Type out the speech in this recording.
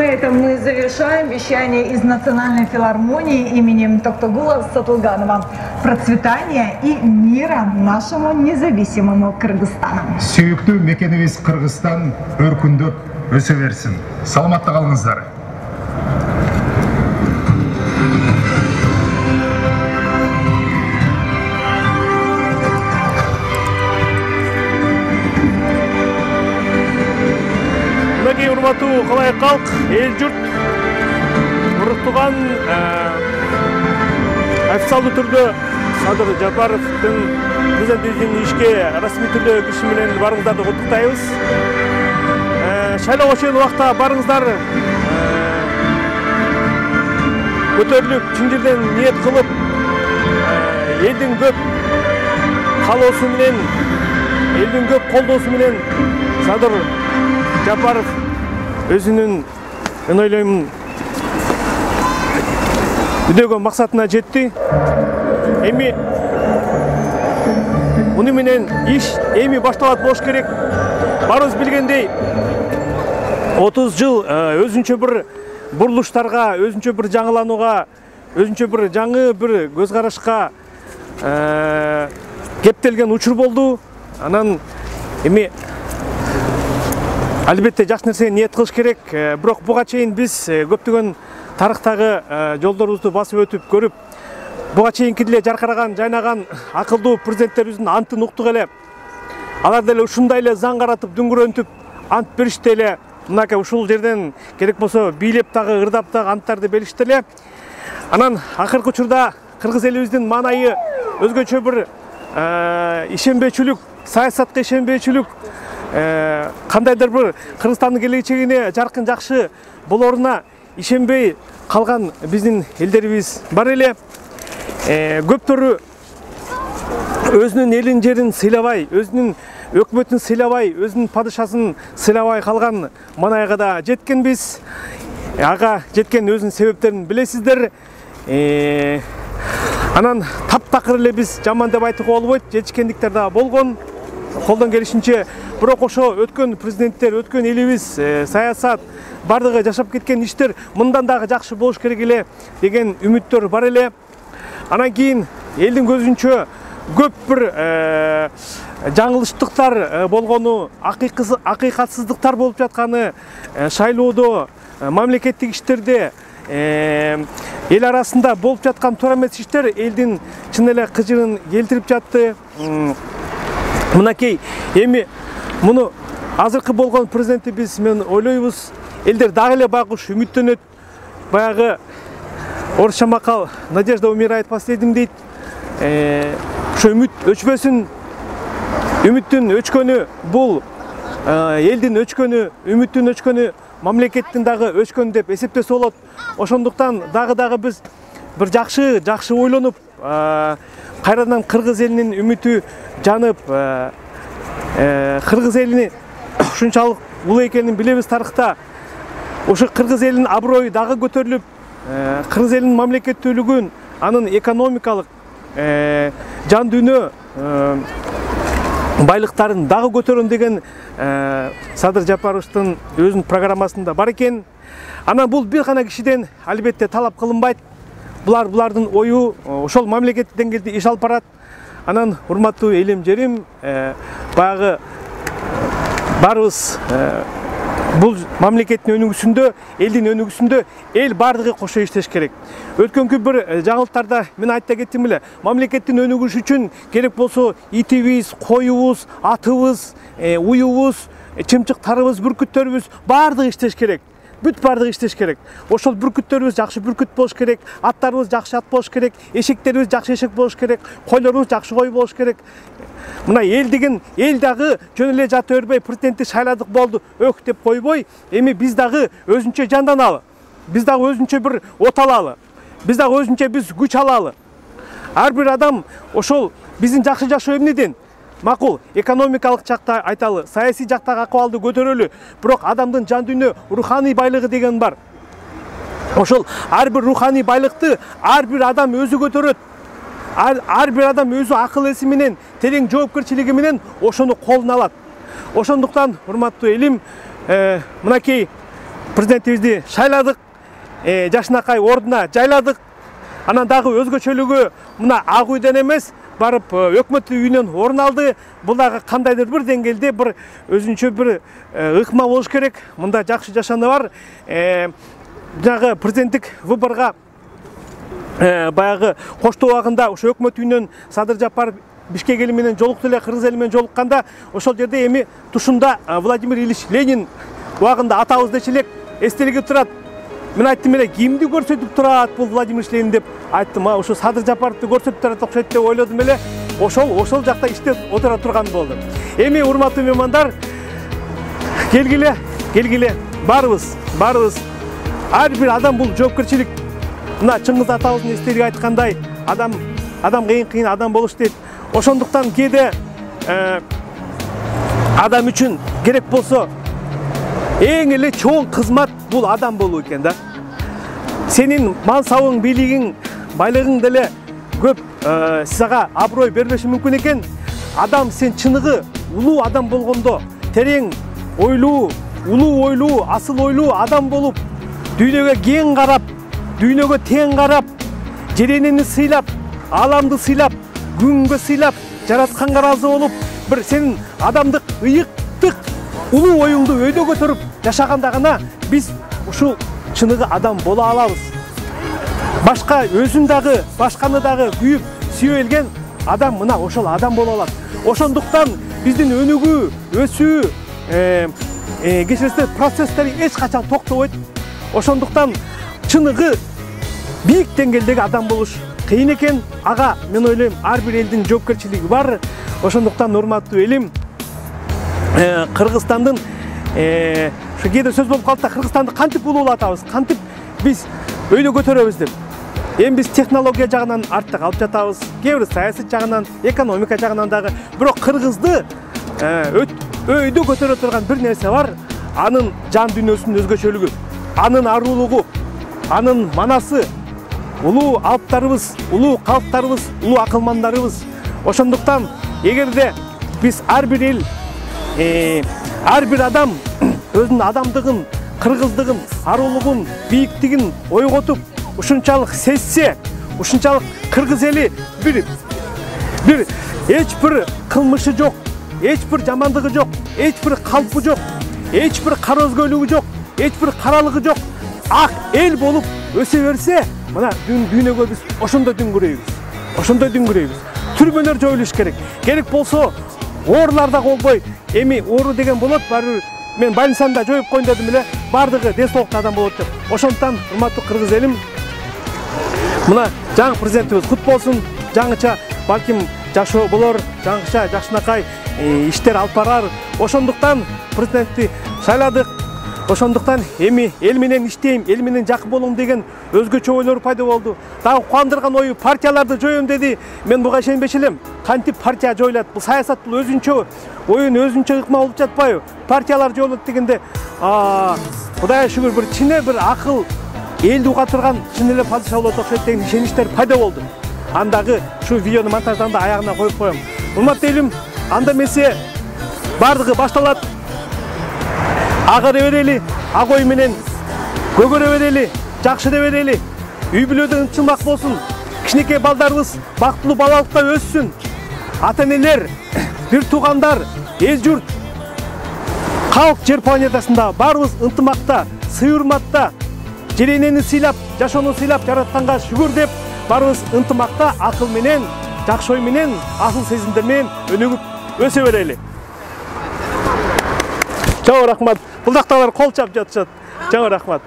На этом мы завершаем вещание из Национальной филармонии именем Токтогула Сатылганова. Процветания и мира нашему независимому Кыргызстану. Сүйікті мекеніміз Кыргызстан өркүндөп өсе берсин. Саламатта калыңыздар. Урматтуу калай калк, эл журт уруктуган официалдуу түрдө Садыр Жапаровдун президенттигин ишке расмий түрдө кириши менен барыңыздарды куттуктайбыз. Шайлоого чейин убакта барыңыздар көтөрүлүп, чын жерден ниет кылып, элдин көп каалоосу менен, элдин көп колдоосу менен Садыр Жапаров өзүнүн, мен ойлоймун, үдөгөн максатына жетти. Эми муну менен иш эми башталат болуш керек. Барыбыз билгендей, 30 жыл өзүнчө бир бурулуштарга, өзүнчө бир жаңыланууга, өзүнчө бир жаңы бир көз карашка кептелген учур болду. Анан эми албетте жакшы нерсеге ниет кылыш керек. Бирок буга чейин биз көптөгөн тарыхтагы жолдорубузду басып өтүп көрүп, буга чейинки деле жаркыраган, жайнаган акылдуу президенттерибиздин антын уктук эле. Алар деле ушундай эле заң каратып, дүңгүрөнтүп ант беришти эле. Мынакей ушул жерден керек болсо бийлеп дагы, ырдап дагы анттарды беришти эле. Анан акыркы учурда кыргыз элибиздин маанайы өзгөчө бир ишенбечүлүк, саясатка ишенбечүлүк, кандайдыр бир Кыргызстандын келечегине жаркын жакшы болоруна ишенбей калган биздин элдерибиз бар эле. Көптөрү өзүнүн элин жерин сыйлабай, өзүнүн өкмөтүн сыйлабай, өзүнүн падышасын сыйлабай калган маанайга да жеткенбиз. Ага жеткен өзүнүн себептерин билесиздер. Анан таптакыр эле биз жаман деп айтууга болбойт, жетишкендиктер да болгон. Колдон келишинче, бирок ошо өткөн президенттер, өткөн элибиз, саясат, бардыгы жашап кеткен иштер мындан дагы жакшы болуш керек эле деген үмүттөр бар эле. Анан кийин элдин көзүнчө көп бир жаңылыштыктар болгону, акыйкатсыздыктар болуп жатканы, шайлоодо, мамлекеттик иштерде, эл арасында болуп жаткан туура эмес иштер элдин чын эле кыжырын келтирип жатты. Мынакей эми муну азыркы болгон президентибиз мен ойлойбуз, элдер дагы эле байкуш үмүттөнөт. Баягы орусча макал «Надежда умирает последним» дейт. Ошо үмүт өчпөсүн. Үмүттүн өчкөнү бул элдин өчкөнү, үмүттүн өчкөнү, мамлекеттин дагы өчкөнү деп эсептесе болот. Ошондуктан дагы биз бир жакшы ойлонуп, кайрадан кыргыз элинин үмүтү жанып, кыргыз элини ушунчалык улуу экенин билебиз тарыхта. Ошо кыргыз элинин аброю дагы көтөрүлүп, кыргыз элинин мамлекеттүүлүгүн, анын экономикалык жан дүйнө байлыктарын дагы көтөрөн деген Садыр Жапаровдун өзүнүн программасында бар экен. Анан бул бир гана кишиден албетте талап кылынбайт. Булардын ою ошол мамлекеттик деңгээлде иш алып барат. Анан урматтуу элим жерим, баягы барыбыз бул мамлекеттин өнүгүүсүндө, элдин өнүгүүсүндө эл бардыгы кошо иштеш керек. Өткөнкү бир жаңылыктарда мен айта кеттим эле, мамлекеттин өнүгүшү үчүн керек болсо итибиз, коюбуз, атыбыз, уюбуз, чымчыктарыбыз, бүркүттөрүбүз бардыгы иштеш керек. Бүт бардыгы иштеш керек. Ошол бүркүттөрүбүз жакшы бүркүт болуш керек, аттарыбыз жакшы ат болуш керек, эшектерибиз жакшы эшек болуш керек, койлорубуз жакшы кой болуш керек. Мына эл деген эл дагы жөн эле жата бербей президентти шайладык болду, өк деп койбой, эми биз дагы өзүнчө жанданалы. Биз дагы өзүнчө бир от алалы. Биз дагы өзүнчө күч алалы. Ар бир адам ошол биздин жакшы жашоо эмнеден? Макул, экономикалык жакта айталы, саясий жактагы акыбалды көтөрөлү, бирок адамдын жан дүйнө руханий байлыгы деген бар. Ошол ар бир руханий байлыкты ар бир адам өзү көтөрөт. Ар бир адам өзү акыл эси менен, терең жоопкерчилиги менен ошону колуна алат. Ошондуктан, урматтуу элим, мынакей президентибизди шайладык, Жакшынакай ордуна жайладык. Анан дагы өзгөчөлүгү мына ак үйдөн эмес, барып өкмөт үйүнөн орун алды. Бул дагы кандайдыр бир деңгээлде бир өзүнчө бир ыкма болуш керек. Мында жакшы жашаны бар. Жанагы президенттик выборго баягы коштоо убагында ошо өкмөт үйүнөн Садыр Жапаров Бишкек эли менен жолукту эле, кыргыз эли менен жолукканда ошол жерде эми тушунда Владимир Ильич Ленин убагында атабыз дечи элек эстелиги турат. Мен айттым эле, кимди көрсөтүп турат бул Владимир Ильич Ленин деп айттым. Ошо Садыр Жапаровду көрсөтүп турат окшойт деп ойлодум эле. Ошол жакта иштеп отура турган болду. Эми урматтуу меймандар, келгиле, барыбыз. Ар бир адам бул жоопкерчилик. Мына Чыңгыз атабыздын эстелиги айткандай, адам кыйын адам болуш дейт. Ошондуктан кээде адам үчүн керек болсо эң эле чоң кызмат бул адам болуу экен да. Сенин мансабың, бийлигиң, байлыгың деле көп сага аброй бербеши мүмкүн экен. Адам сен чыныгы улуу адам болгондо, терең ойлуу, улуу ойлуу, асыл ойлуу адам болуп, дүйнөгө кең карап, дүйнөгө тең карап, жеренени сыйлап, ааламды сыйлап, күнгө сыйлап, жаратканга ыраазы болуп, бир сенин адамдык, ыйыктык, улуу оюңду өйдө көтөрүп жашаганда гана биз ушул чыныгы адам боло алабыз. Башка өзүн дагы, башканы дагы күйүп, сүйө элген адам мына ошол адам боло алат. Ошондуктан биздин өнүгүү, өсүү, кечиресиз процесстери эч качан токтобойт. Ошондуктан чыныгы бийик деңгээлдеги адам болуш кыйын экен. Ага мен ойлойм ар бир элдин жоопкерчилиги бар. Ошондуктан урматтуу элим, Кыргызстандын ушу кээде сөз болуп калат да, Кыргызстанды кантип улуулатабыз, кантип биз өйдө көтөрөбүз деп. Эми биз технология жагынан артта калып жатабыз, кээ бир саясат жагынан, экономика жагынан дагы. Бирок кыргызды өйдө көтөрө турган бир нерсе бар. Анын жан дүйнөсүнүн өзгөчөлүгү, анын аруулугу, анын манасы, улуу алыптарыбыз, улуу калктарыбыз, улуу акылмандарыбыз. Ошондуктан эгерде биз ар бир эл, ар бир адам өзүнүн адамдыгын, кыргыздыгын, аруулугун, бийиктигин ойготуп, ушунчалык сезсе, ушунчалык кыргыз эли бир эч бир кылмышы жок, эч бир жамандыгы жок, эч бир калпы жок, эч бир кара өзгөлүгү жок, эч бир каралыгы жок, ак эл болуп өсө берсе, мына дүйнөгө биз ошондой дүңгүрөйбүз. Түрмөлөр жоюлуш керек. Керек болсо оорулар да болбой, эми оору деген болот, баары мен больницаны да жоюп коеюн дедим эле, баардыгы ден соолуктуу адам болот деп. Ошондуктан урматтуу кыргыз элим, мына жаңы президентибиз кут болсун, жаңыча балким жашоо болор, жаңыча Жакшынакай иштер алып барар. Ошондуктан президентти шайладык. Ошондуктан эми эл менен иштейм, эл менен жакын болом деген өзгөчө ойлор пайда болду. Дагы кубандырган ою партияларды жоюм деди. Мен буга ишенбеш элем. Кантип партия жоюлат? Бул саясат, бул өзүнчө оюн, өзүнчө ыкма болуп жатпайбы? Партиялар жоюлат дегенде, Кудайга шүгүр, бир чыне бир акыл элди уга турган чын эле падыша болот окшойт деген ишеничтер пайда болду. Андагы ушу видеону монтажданда аягына коюп коем. Урматтуу элим, анда эмесе бардыгы башталат. Агыра берели, ак ой менен көгөрө берели, жакшыра берели. Үй бүлөдө ынчылмак болсун. Кичинекей балдарыбыз бактылуу балалыкта өссүн. Ата-энелер, бир туугандар, эл журт, калк жер планетасында баарыбыз ынтымакта, сый урматта, жеренени сыйлап, жашоону сыйлап, жаратканга шүгүр деп, баарыбыз ынтымакта, акыл менен, жакшы ой менен, асыл сезимдер менен өнүгүп өсө берели. Чоң рахмат. Булдактагылар кол чап жатышат. Чоң рахмат.